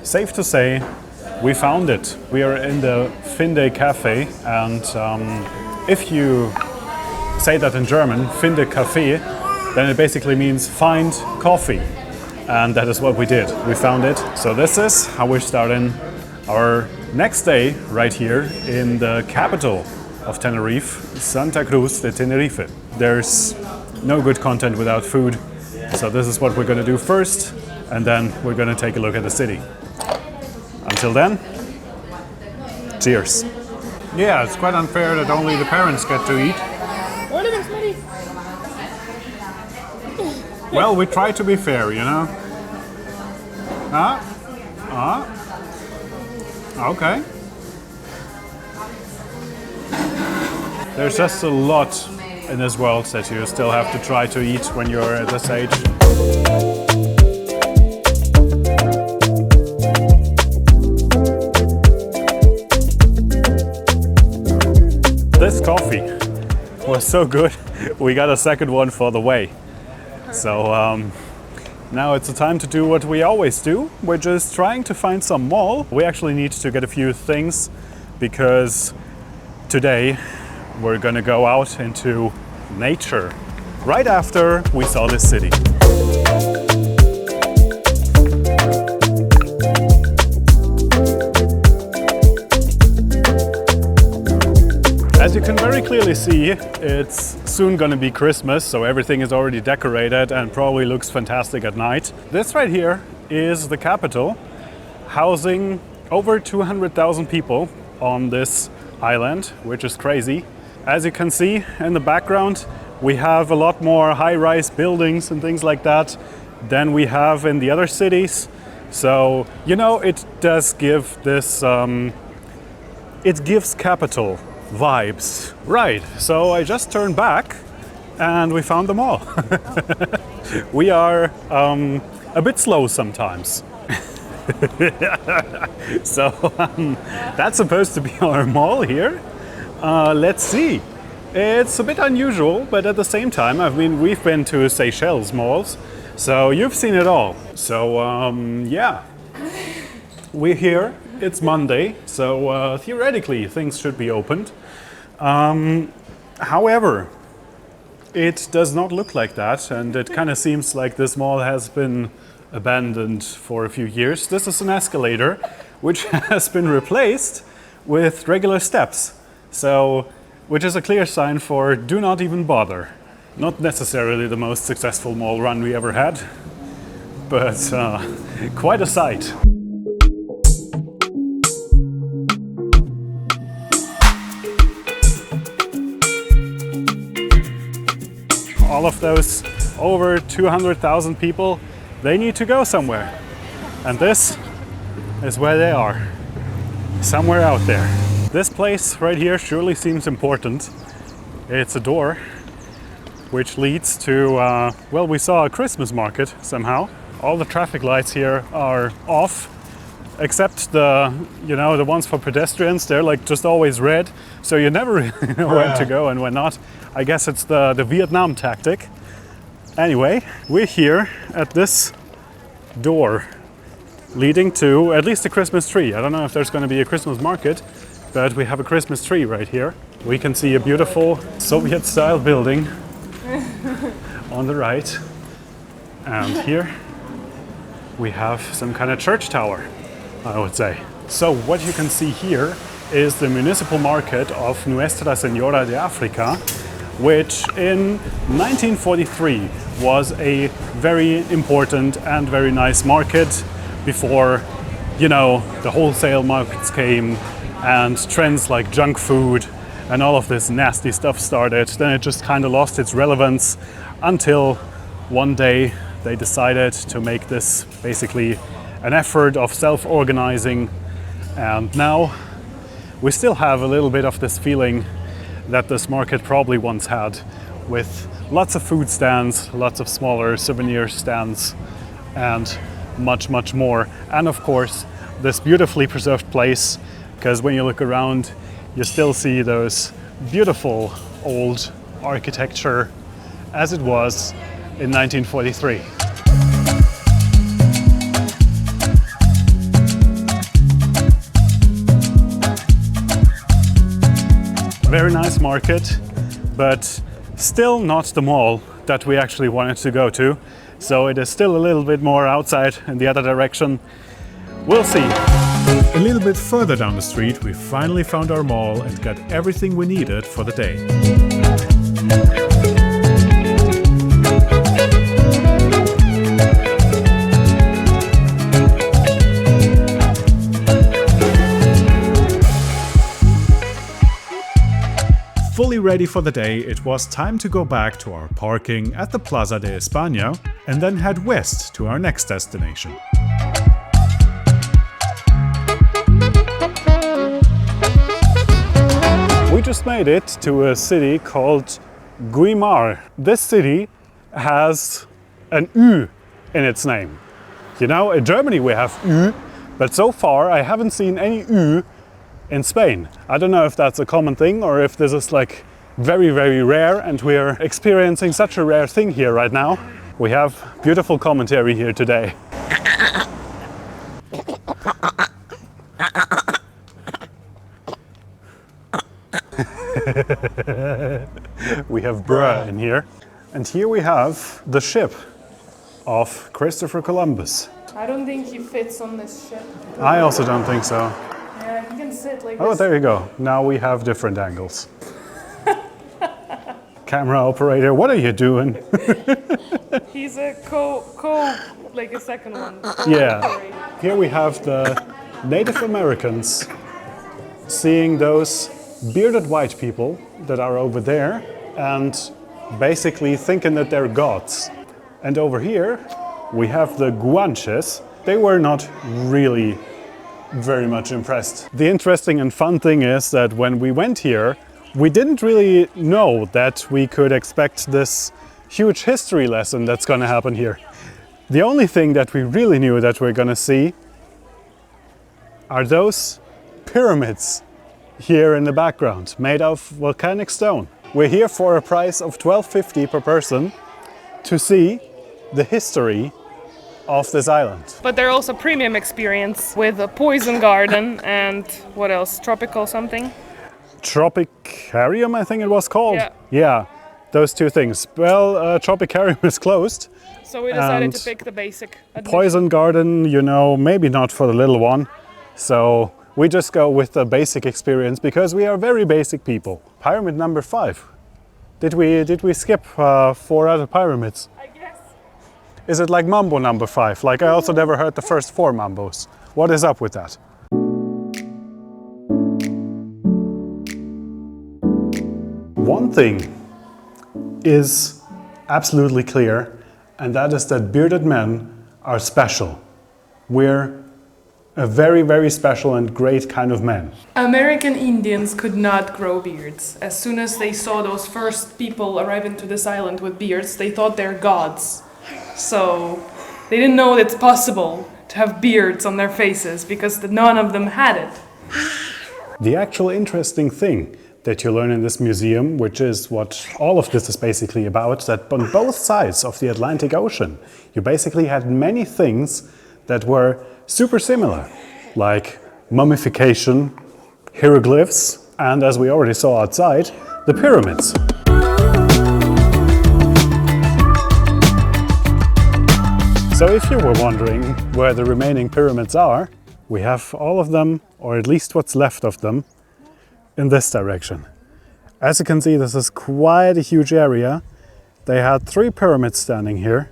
safe to say, we found it. We are in the Finde Café, and if you say that in German, Finde Café, then it basically means find coffee. And that is what we did. We found it. So this is how we're starting our next day right here in the capital of Tenerife, Santa Cruz de Tenerife. There's no good content without food. So this is what we're going to do first, and then we're going to take a look at the city. Until then, cheers. Yeah, it's quite unfair that only the parents get to eat. Well, we try to be fair, you know? Okay. There's just a lot in this world that you still have to try to eat when you're at this age. This coffee was so good, we got a second one for the way. So now it's the time to do what we always do, which is trying to find some mall. We actually need to get a few things because today we're gonna go out into nature right after we saw this city. As you can very clearly see, it's soon gonna be Christmas, so everything is already decorated and probably looks fantastic at night. This right here is the capital, housing over 200,000 people on this island, which is crazy. As you can see in the background, we have a lot more high-rise buildings and things like that than we have in the other cities. So, you know, it does give this, it gives capital vibes. Right, so I just turned back and we found them all. We are a bit slow sometimes. So that's supposed to be our mall here. Let's see. It's a bit unusual, but at the same time, I mean, we've been to Seychelles malls, so you've seen it all. So yeah, we're here. It's Monday, so theoretically things should be opened. However, it does not look like that, and it kind of seems like this mall has been abandoned for a few years. This is an escalator which has been replaced with regular steps, so which is a clear sign for do not even bother. Not necessarily the most successful mall run we ever had, but quite a sight. All of those over 200,000 people, they need to go somewhere. And this is where they are, somewhere out there. This place right here surely seems important. It's a door which leads to, well, we saw a Christmas market somehow. All the traffic lights here are off, except the, you know, the ones for pedestrians. They're like just always red, so you never really know when to go and when not. I guess it's the Vietnam tactic. Anyway, we're here at this door leading to at least a Christmas tree. I don't know if there's going to be a Christmas market, but we have a Christmas tree right here. We can see a beautiful Soviet-style building on the right. And here we have some kind of church tower, I would say. So what you can see here is the municipal market of Nuestra Señora de Africa, which in 1943 was a very important and very nice market before, you know, the wholesale markets came and trends like junk food and all of this nasty stuff started. Then it just kind of lost its relevance until one day they decided to make this basically an effort of self-organizing, and now we still have a little bit of this feeling that this market probably once had, with lots of food stands, lots of smaller souvenir stands, and much, much more. And of course, this beautifully preserved place, because when you look around, you still see those beautiful old architecture as it was in 1943. Very nice market, but still not the mall that we actually wanted to go to. So it is still a little bit more outside in the other direction. We'll see. A little bit further down the street, we finally found our mall and got everything we needed for the day. Fully ready for the day, it was time to go back to our parking at the Plaza de España and then head west to our next destination. We just made it to a city called Güimar. This city has an Ü in its name. You know, in Germany we have Ü, but so far I haven't seen any Ü in Spain. I don't know if that's a common thing or if this is like very, very rare and we're experiencing such a rare thing here right now. We have beautiful commentary here today. We have bruh in here. And here we have the ship of Christopher Columbus. I don't think he fits on this ship. I also don't think so. Yeah, he can sit like Oh, this. there you go. Now we have different angles. Camera operator, what are you doing? He's a like a second one. Yeah. Here we have the Native Americans seeing those bearded white people that are over there and basically thinking that they're gods. And over here we have the Guanches. They were not really very much impressed. The interesting and fun thing is that when we went here, we didn't really know that we could expect this huge history lesson that's gonna happen here. The only thing that we really knew that we're gonna see are those pyramids here in the background, made of volcanic stone. We're here for a price of $12.50 per person to see the history of this island. But they're also premium experience with a poison garden and what else? Tropical something? Tropicarium, I think it was called. Yeah. Yeah, those two things. Well, Tropicarium is closed. So we decided And to pick the basic. Poison garden, you know, maybe not for the little one. So we just go with the basic experience because we are very basic people. Pyramid number 5. Did we skip 4 other pyramids? I guess. Is it like Mambo number 5? Like I also never heard the first 4 Mambos. What is up with that? One thing is absolutely clear, and that is that bearded men are special. We're a very, very special and great kind of man. American Indians could not grow beards. As soon as they saw those first people arriving to this island with beards, they thought they're gods. So they didn't know it's possible to have beards on their faces because none of them had it. The actual interesting thing that you learn in this museum, which is what all of this is basically about, that on both sides of the Atlantic Ocean, you basically had many things that were super similar, like mummification, hieroglyphs, and as we already saw outside, the pyramids. So if you were wondering where the remaining pyramids are, we have all of them, or at least what's left of them, in this direction. As you can see, this is quite a huge area. They had 3 pyramids standing here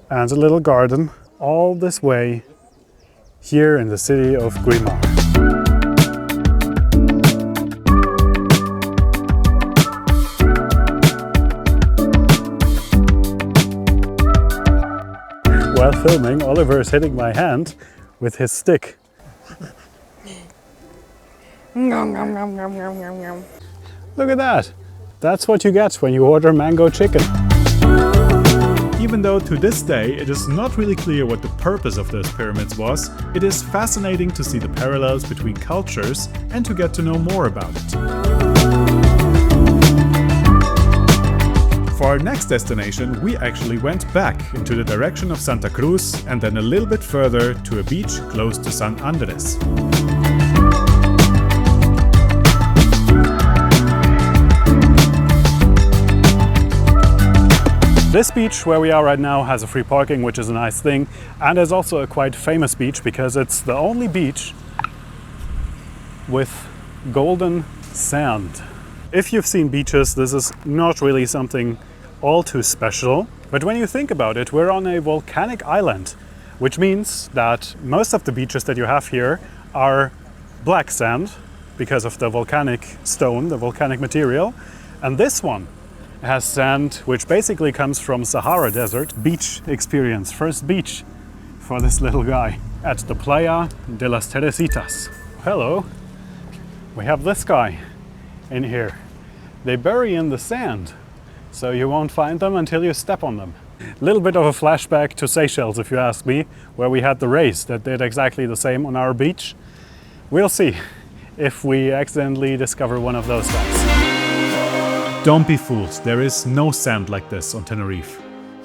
and a little garden all this way here in the city of Güimar. While filming, Oliver is hitting my hand with his stick. Look at that! That's what you get when you order mango chicken. Even though to this day it is not really clear what the purpose of those pyramids was, it is fascinating to see the parallels between cultures and to get to know more about it. For our next destination, we actually went back into the direction of Santa Cruz and then a little bit further to a beach close to San Andres. This beach where we are right now has a free parking, which is a nice thing, and is also a quite famous beach because it's the only beach with golden sand. If you've seen beaches, this is not really something all too special, but when you think about it, we're on a volcanic island, which means that most of the beaches that you have here are black sand because of the volcanic stone, the volcanic material, and this one has sand which basically comes from Sahara Desert. Beach experience, first beach for this little guy at the Playa de las Teresitas. Hello, we have this guy in here. They bury in the sand, so you won't find them until you step on them. A little bit of a flashback to Seychelles, if you ask me, where we had the race that did exactly the same on our beach. We'll see if we accidentally discover one of those guys. Don't be fooled, there is no sand like this on Tenerife.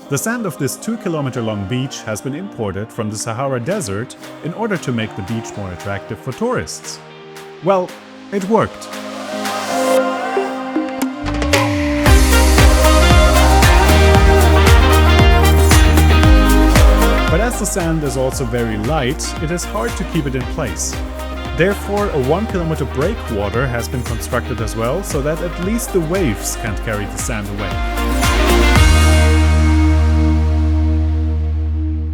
The sand of this 2-kilometer long beach has been imported from the Sahara Desert in order to make the beach more attractive for tourists. Well, it worked. But as the sand is also very light, it is hard to keep it in place. Therefore, a 1-kilometer breakwater has been constructed as well, so that at least the waves can't carry the sand away.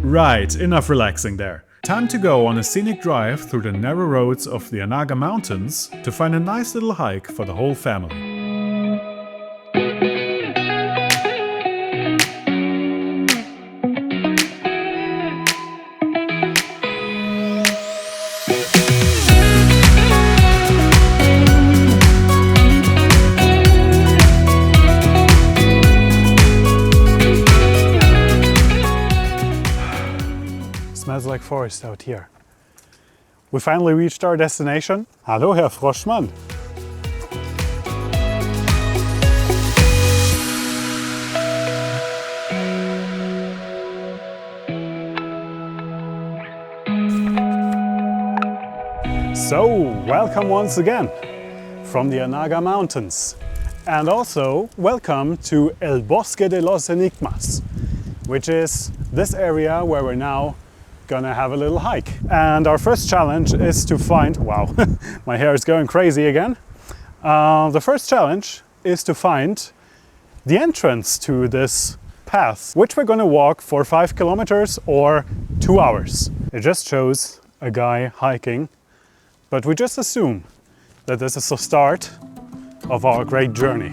Right, enough relaxing there. Time to go on a scenic drive through the narrow roads of the Anaga mountains to find a nice little hike for the whole family. Smells like forest out here. We finally reached our destination. Hallo, Herr Froschmann. So, welcome once again from the Anaga Mountains. And also, welcome to El Bosque de los Enigmas, which is this area where we're now gonna have a little hike. And our first challenge is to find, wow, my hair is going crazy again. The first challenge is to find the entrance to this path, which we're gonna walk for 5 kilometers or 2 hours. It just shows a guy hiking, but we just assume that this is the start of our great journey.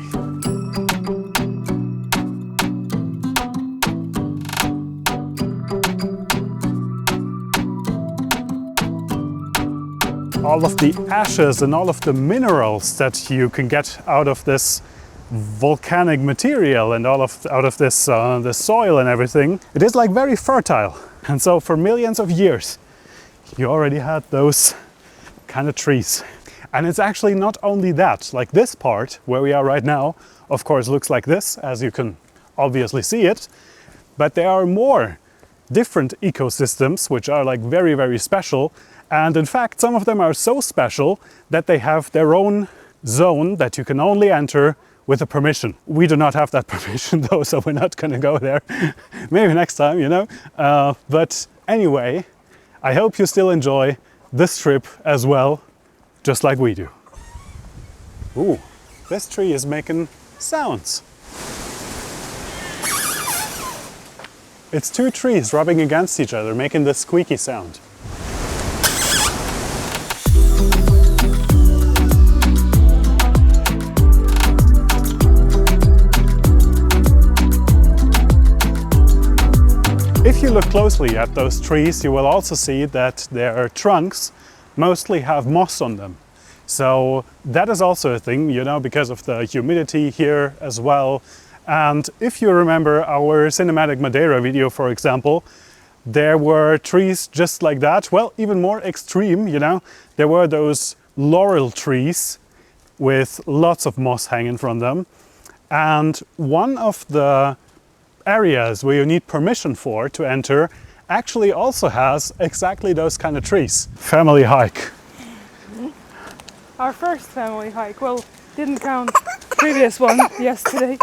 All of the ashes and all of the minerals that you can get out of this volcanic material and out of this the soil and everything, it is like very fertile. And so for millions of years, you already had those kind of trees. And it's actually not only that, like this part where we are right now, of course, looks like this, as you can obviously see it, but there are more different ecosystems which are like very, very special. And in fact, some of them are so special that they have their own zone that you can only enter with a permission. We do not have that permission though, so we're not gonna go there. Maybe next time, you know. But anyway, I hope you still enjoy this trip as well, just like we do. Ooh, this tree is making sounds. It's two trees rubbing against each other, making this squeaky sound. If you look closely at those trees, you will also see that their trunks mostly have moss on them. So that is also a thing, you know, because of the humidity here as well. And if you remember our cinematic Madeira video, for example, there were trees just like that. Well, even more extreme, you know, there were those laurel trees with lots of moss hanging from them. And one of the areas where you need permission for to enter actually also has exactly those kind of trees. Family hike. Our first family hike. Well, didn't count previous one yesterday.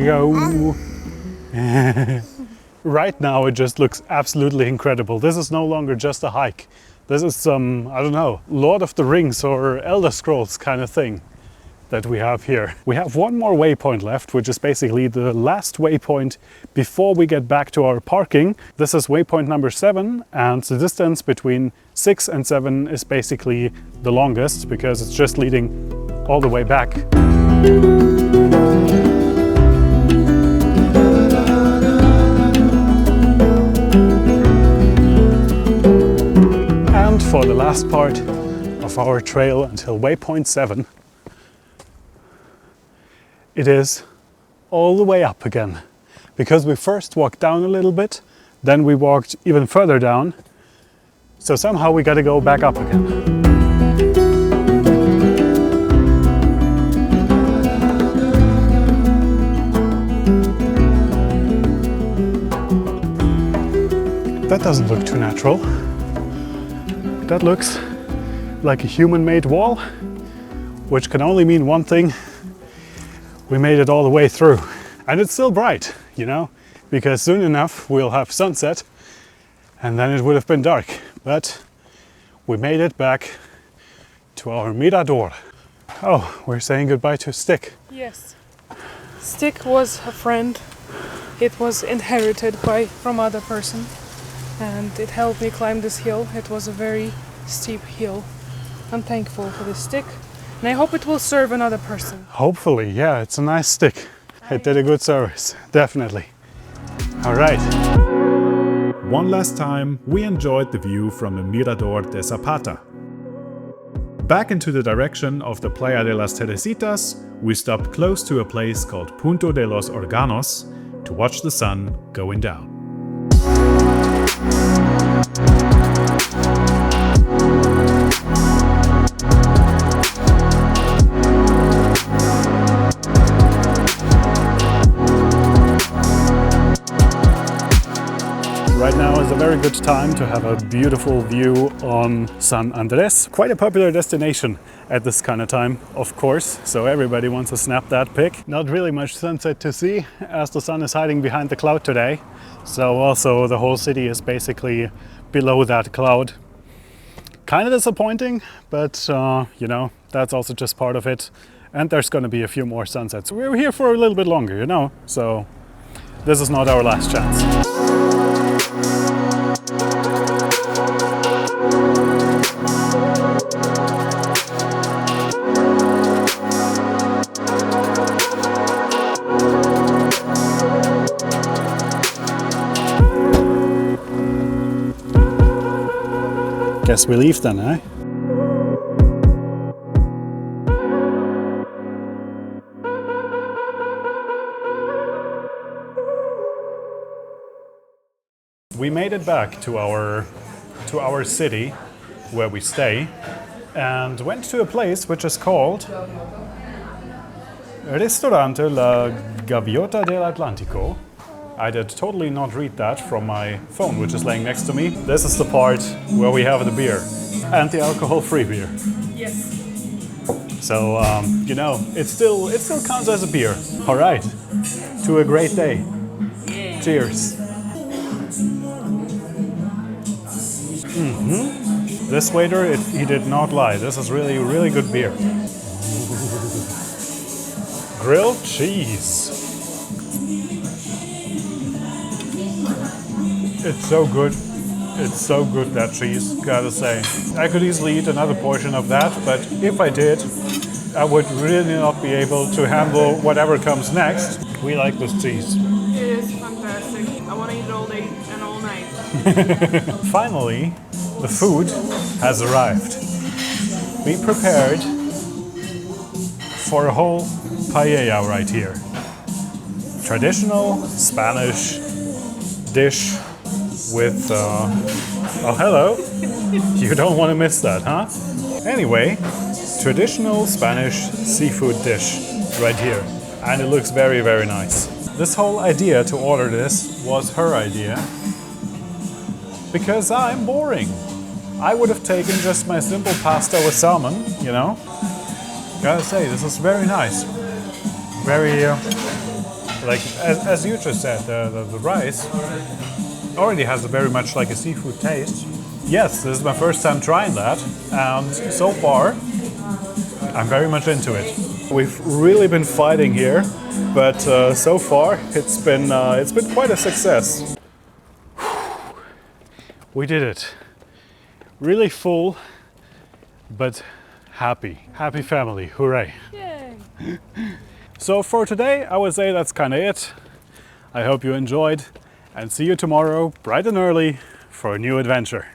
Go. Right now it just looks absolutely incredible. This is no longer just a hike. This is some, I don't know, Lord of the Rings or Elder Scrolls kind of thing that we have here. We have one more waypoint left, which is basically the last waypoint before we get back to our parking. This is waypoint number 7, and the distance between 6 and 7 is basically the longest because it's just leading all the way back. For the last part of our trail until waypoint 7, it is all the way up again, because we first walked down a little bit, then we walked even further down, so somehow we got to go back up again. That doesn't look too natural. That looks like a human-made wall, which can only mean one thing: we made it all the way through. And it's still bright, you know, because soon enough we'll have sunset and then it would have been dark. But we made it back to our mirador. Oh, we're saying goodbye to Stick. Yes. Stick was a friend. It was inherited from other person. And it helped me climb this hill. It was a very steep hill. I'm thankful for this stick, and I hope it will serve another person. Hopefully, yeah, it's a nice stick. It did a good service, definitely. All right. One last time, we enjoyed the view from the Mirador de Zapata. Back into the direction of the Playa de las Teresitas, we stopped close to a place called Punto de los Órganos to watch the sun going down. Right now is a very good time to have a beautiful view on San Andres. Quite a popular destination at this kind of time, of course, so everybody wants to snap that pic. Not really much sunset to see as the sun is hiding behind the cloud today. So also the whole city is basically below that cloud. Kind of disappointing, but you know, that's also just part of it. And there's going to be a few more sunsets. We're here for a little bit longer, you know, so this is not our last chance. Guess we leave then, eh? We made it back to our city where we stay and went to a place which is called Restaurante La Gaviota del Atlántico. I did totally not read that from my phone, which is laying next to me. This is the part where we have the beer and the alcohol-free beer. Yes. So you know, it still counts as a beer. All right, to a great day. Yeah. Cheers. This waiter, he did not lie. This is really, really good beer. Grilled cheese. It's so good. It's so good, that cheese, gotta say. I could easily eat another portion of that, but if I did, I would really not be able to handle whatever comes next. We like this cheese. It is fantastic. I want to eat it all day and all night. Finally, the food has arrived. We prepared for a whole paella right here. Traditional Spanish dish with, oh hello, You don't want to miss that, huh? Anyway, traditional Spanish seafood dish right here. And it looks very, very nice. This whole idea to order this was her idea. Because I'm boring. I would have taken just my simple pasta with salmon, you know? Gotta say, this is very nice. Very, like, as you just said, the rice already has very much like a seafood taste. Yes, this is my first time trying that, and so far, I'm very much into it. We've really been fighting here, but so far, it's been quite a success. We did it. Really full, but happy. Happy family, hooray. Yay! So for today, I would say that's kind of it. I hope you enjoyed, and see you tomorrow, bright and early, for a new adventure.